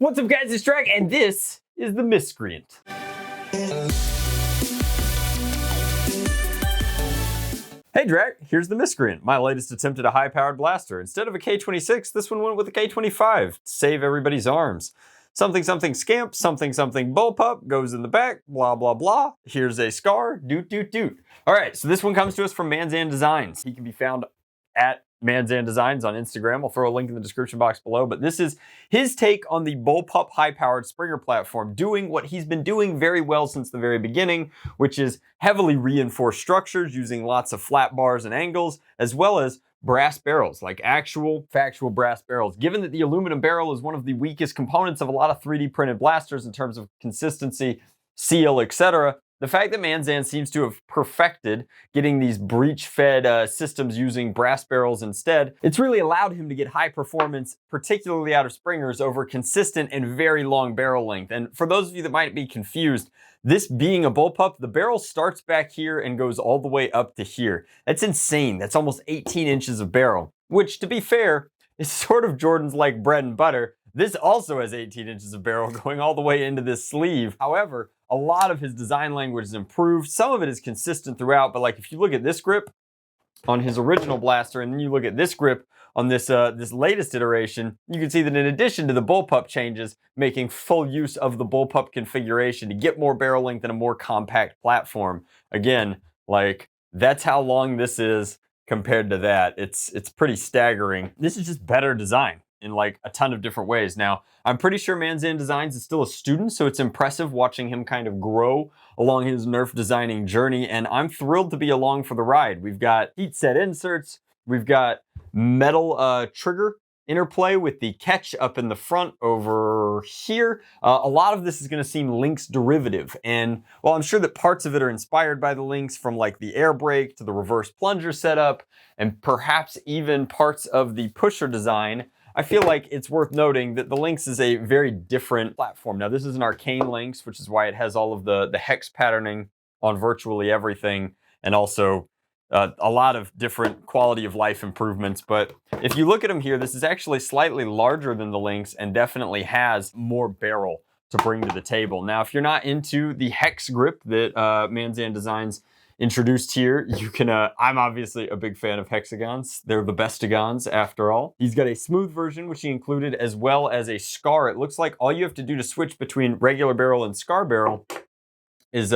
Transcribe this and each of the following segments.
What's up guys, it's Drac, and this is the Miscreant. Hey Drac, here's the Miscreant, my latest attempt at a high-powered blaster. Instead of a K26, this one went with a K25 to save everybody's arms. Something something scamp, something something bullpup, goes in the back, blah blah blah. Here's a scar, doot doot doot. Alright, so this one comes to us from Manzan Designs. He can be found at Manzan Designs on Instagram. I'll throw a link in the description box below, but this is his take on the BULLPUP high-powered Springer platform, doing what he's been doing very well since the very beginning, which is heavily reinforced structures using lots of flat bars and angles, as well as brass barrels, like actual factual brass barrels. Given that the aluminum barrel is one of the weakest components of a lot of 3D printed blasters in terms of consistency, seal, etc., the fact that Manzan seems to have perfected getting these breech-fed systems using brass barrels instead, it's really allowed him to get high performance, particularly out of springers, over consistent and very long barrel length. And for those of you that might be confused, this being a bullpup, the barrel starts back here and goes all the way up to here. That's insane. That's almost 18 inches of barrel, which, to be fair, is sort of Jordan's like bread and butter. This also has 18 inches of barrel going all the way into this sleeve. However, a lot of his design language is improved. Some of it is consistent throughout, but like if you look at this grip on his original blaster, and then you look at this grip on this this latest iteration, you can see that in addition to the bullpup changes, making full use of the bullpup configuration to get more barrel length and a more compact platform. Again, like that's how long this is compared to that. It's pretty staggering. This is just better design in like a ton of different ways. Now, I'm pretty sure Manzan Designs is still a student, so it's impressive watching him kind of grow along his Nerf designing journey, and I'm thrilled to be along for the ride. We've got heat set inserts, we've got metal trigger interplay with the catch up in the front over here. A lot of this is going to seem Lynx derivative, and while I'm sure that parts of it are inspired by the Lynx, from like the air brake to the reverse plunger setup, and perhaps even parts of the pusher design, I feel like it's worth noting that the Lynx is a very different platform. Now, this is an arcane Lynx, which is why it has all of the hex patterning on virtually everything, and also a lot of different quality of life improvements. But if you look at them here, this is actually slightly larger than the Lynx and definitely has more barrel to bring to the table. Now, if you're not into the hex grip that Manzan Designs introduced here, you can, I'm obviously a big fan of hexagons. They're the bestigons after all. He's got a smooth version, which he included, as well as a scar. It looks like all you have to do to switch between regular barrel and scar barrel is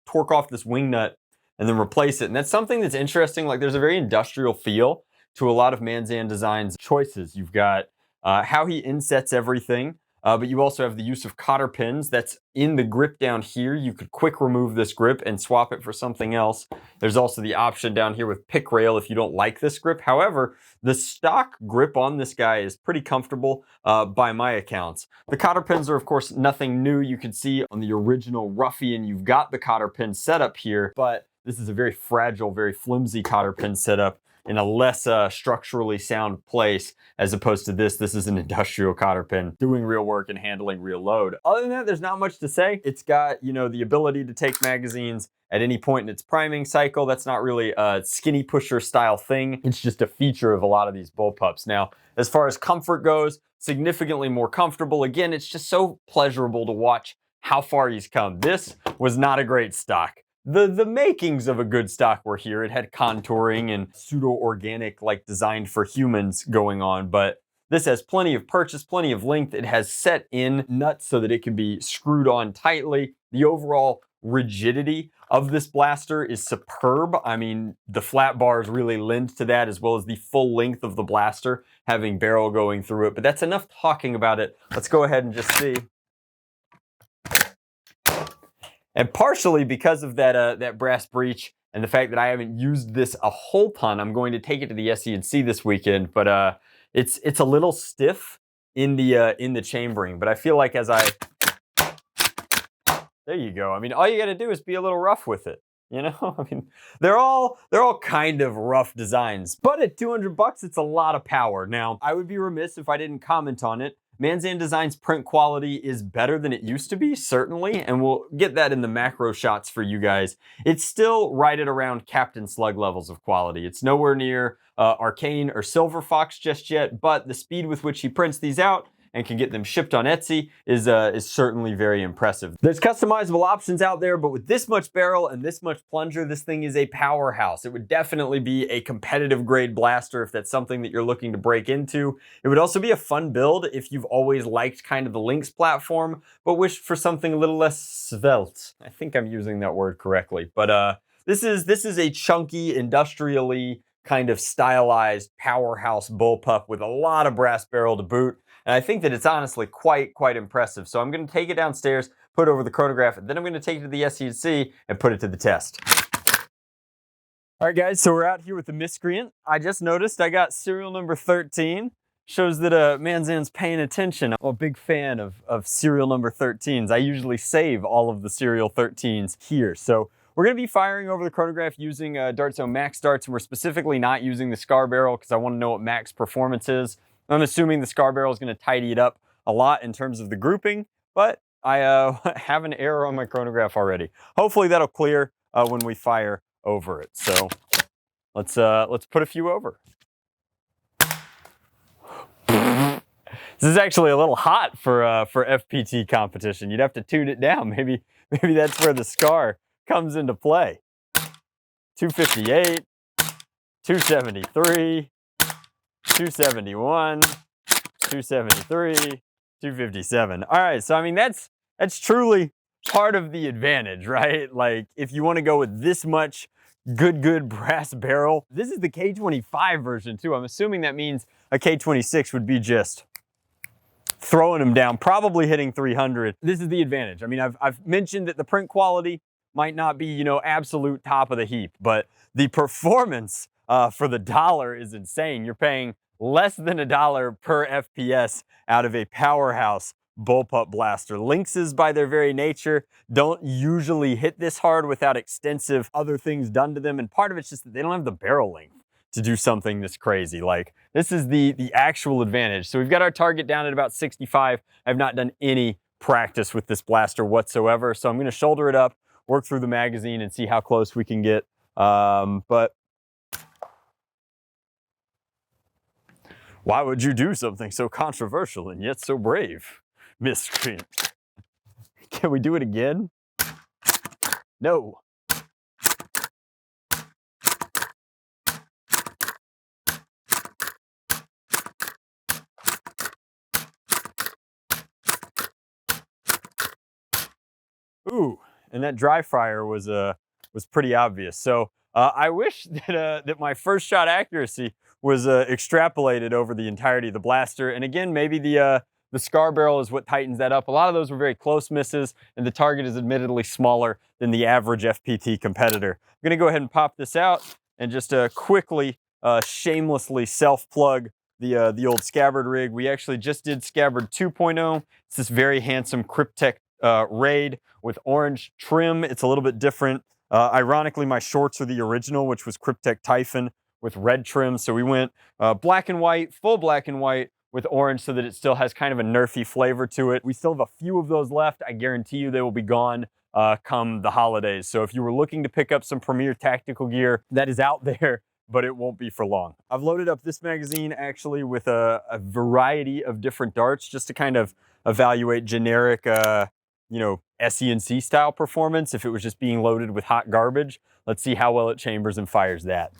torque off this wing nut and then replace it. And that's something that's interesting. Like there's a very industrial feel to a lot of Manzan Designs choices. You've got how he insets everything, but you also have the use of cotter pins that's in the grip down here. You could quick remove this grip and swap it for something else. There's also the option down here with pick rail if you don't like this grip. However, the stock grip on this guy is pretty comfortable by my accounts. The cotter pins are, of course, nothing new. You can see on the original Ruffian, you've got the cotter pin setup here, but this is a very fragile, very flimsy cotter pin setup in a less structurally sound place, as opposed to this. This is an industrial cotter pin doing real work and handling real load. Other than that, there's not much to say. It's got, you know, the ability to take magazines at any point in its priming cycle. That's not really a skinny pusher style thing. It's just a feature of a lot of these bullpups. Now, as far as comfort goes, significantly more comfortable. Again, it's just so pleasurable to watch how far he's come. This was not a great stock. The makings of a good stock were here. It had contouring and pseudo-organic, like designed for humans going on, but this has plenty of purchase, plenty of length. It has set in nuts so that it can be screwed on tightly. The overall rigidity of this blaster is superb. I mean, the flat bars really lend to that, as well as the full length of the blaster having barrel going through it. But that's enough talking about it. Let's go ahead and just see. And partially because of that brass breech and the fact that I haven't used this a whole ton, I'm going to take it to the SE&C this weekend. But it's a little stiff in the chambering. But I feel like as I, there you go. I mean, all you got to do is be a little rough with it. You know, I mean, they're all kind of rough designs. But at 200 bucks, it's a lot of power. Now, I would be remiss if I didn't comment on it. Manzan Designs print quality is better than it used to be, certainly, and we'll get that in the macro shots for you guys. It's still right at around Captain Slug levels of quality. It's nowhere near Arcane or Silver Fox just yet, but the speed with which he prints these out and can get them shipped on Etsy is certainly very impressive. There's customizable options out there, but with this much barrel and this much plunger, this thing is a powerhouse. It would definitely be a competitive grade blaster if that's something that you're looking to break into. It would also be a fun build if you've always liked kind of the Lynx platform, but wished for something a little less svelte. I think I'm using that word correctly, but this is a chunky, industrially kind of stylized powerhouse bullpup with a lot of brass barrel to boot. And I think that it's honestly quite impressive. So I'm going to take it downstairs, put it over the chronograph, and then I'm going to take it to the SCC and put it to the test. All right, guys, so we're out here with the Miscreant. I just noticed I got serial number 13. Shows that Manzan's paying attention. I'm a big fan of serial number 13s. I usually save all of the serial 13s here. So we're going to be firing over the chronograph using Dart Zone Max darts, and we're specifically not using the scar barrel because I want to know what max performance is. I'm assuming the scar barrel is going to tidy it up a lot in terms of the grouping, but I have an error on my chronograph already. Hopefully that'll clear when we fire over it. So let's put a few over. This is actually a little hot for FPT competition. You'd have to tune it down. Maybe that's where the scar comes into play. 258, 273, 271, 273, 257. All right, so I mean that's truly part of the advantage, right? Like if you want to go with this much good brass barrel, this is the K25 version too. I'm assuming that means a K26 would be just throwing them down, probably hitting 300. This is the advantage. I mean, I've mentioned that the print quality might not be, you know, absolute top of the heap, but the performance for the dollar is insane. You're paying less than $1 per FPS out of a powerhouse bullpup blaster. Lynxes, by their very nature, don't usually hit this hard without extensive other things done to them, and part of it's just that they don't have the barrel length to do something this crazy. Like, this is the actual advantage. So we've got our target down at about 65. I've not done any practice with this blaster whatsoever, so I'm going to shoulder it up, work through the magazine, and see how close we can get. But why would you do something so controversial and yet so brave, Miscreant? Can we do it again? No. Ooh, and that dry fire was pretty obvious. So I wish that my first shot accuracy was extrapolated over the entirety of the blaster. And again, maybe the scar barrel is what tightens that up. A lot of those were very close misses, and the target is admittedly smaller than the average FPT competitor. I'm gonna go ahead and pop this out and just quickly, shamelessly self-plug the old scabbard rig. We actually just did scabbard 2.0. It's this very handsome Cryptek Raid with orange trim. It's a little bit different. Ironically, my shorts are the original, which was Cryptek Typhon with red trim. So we went black and white, full black and white with orange so that it still has kind of a Nerfy flavor to it. We still have a few of those left. I guarantee you they will be gone come the holidays. So if you were looking to pick up some Premier tactical gear, that is out there, but it won't be for long. I've loaded up this magazine actually with a variety of different darts just to kind of evaluate generic you know, SENC style performance if it was just being loaded with hot garbage. Let's see how well it chambers and fires that.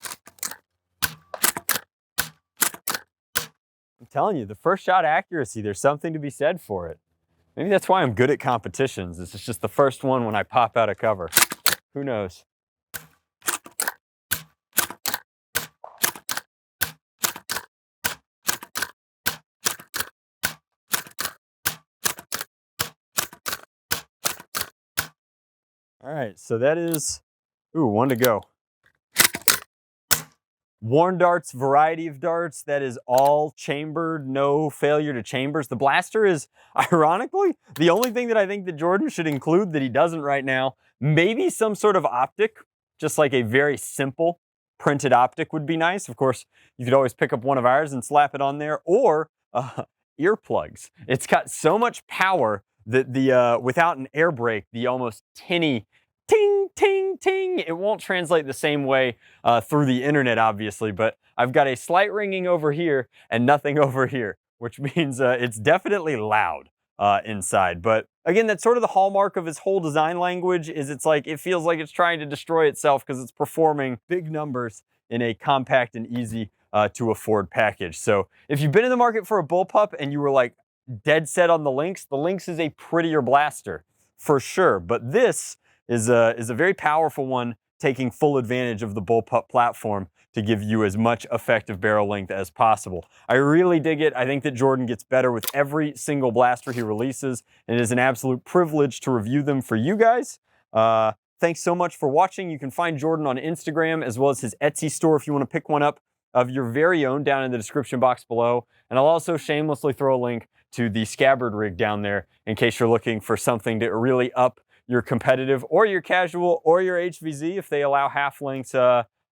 I'm telling you, the first shot accuracy, there's something to be said for it. Maybe that's why I'm good at competitions. This is just the first one when I pop out of cover. Who knows? All right, so that is, ooh, one to go. Worn darts, variety of darts, that is all chambered, no failure to chambers. The blaster is, ironically, the only thing that I think that Jordan should include that he doesn't right now. Maybe some sort of optic, just like a very simple printed optic would be nice. Of course, you could always pick up one of ours and slap it on there, or earplugs. It's got so much power that the without an air brake, the almost tinny ting, ting, ting, it won't translate the same way through the internet, obviously, but I've got a slight ringing over here and nothing over here, which means it's definitely loud inside. But again, that's sort of the hallmark of his whole design language, is it's like, it feels like it's trying to destroy itself because it's performing big numbers in a compact and easy to afford package. So if you've been in the market for a bullpup and you were like dead set on the Lynx is a prettier blaster for sure. But this is a very powerful one, taking full advantage of the bullpup platform to give you as much effective barrel length as possible. I really dig it. I think that Jordan gets better with every single blaster he releases, and it is an absolute privilege to review them for you guys. Thanks so much for watching. You can find Jordan on Instagram as well as his Etsy store if you want to pick one up of your very own down in the description box below. And I'll also shamelessly throw a link to the scabbard rig down there in case you're looking for something to really up your competitive or your casual or your HVZ if they allow half lengths,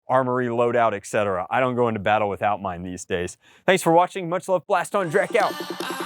armory, loadout, etc. I don't go into battle without mine these days. Thanks for watching. Much love. Blast on, Drac out.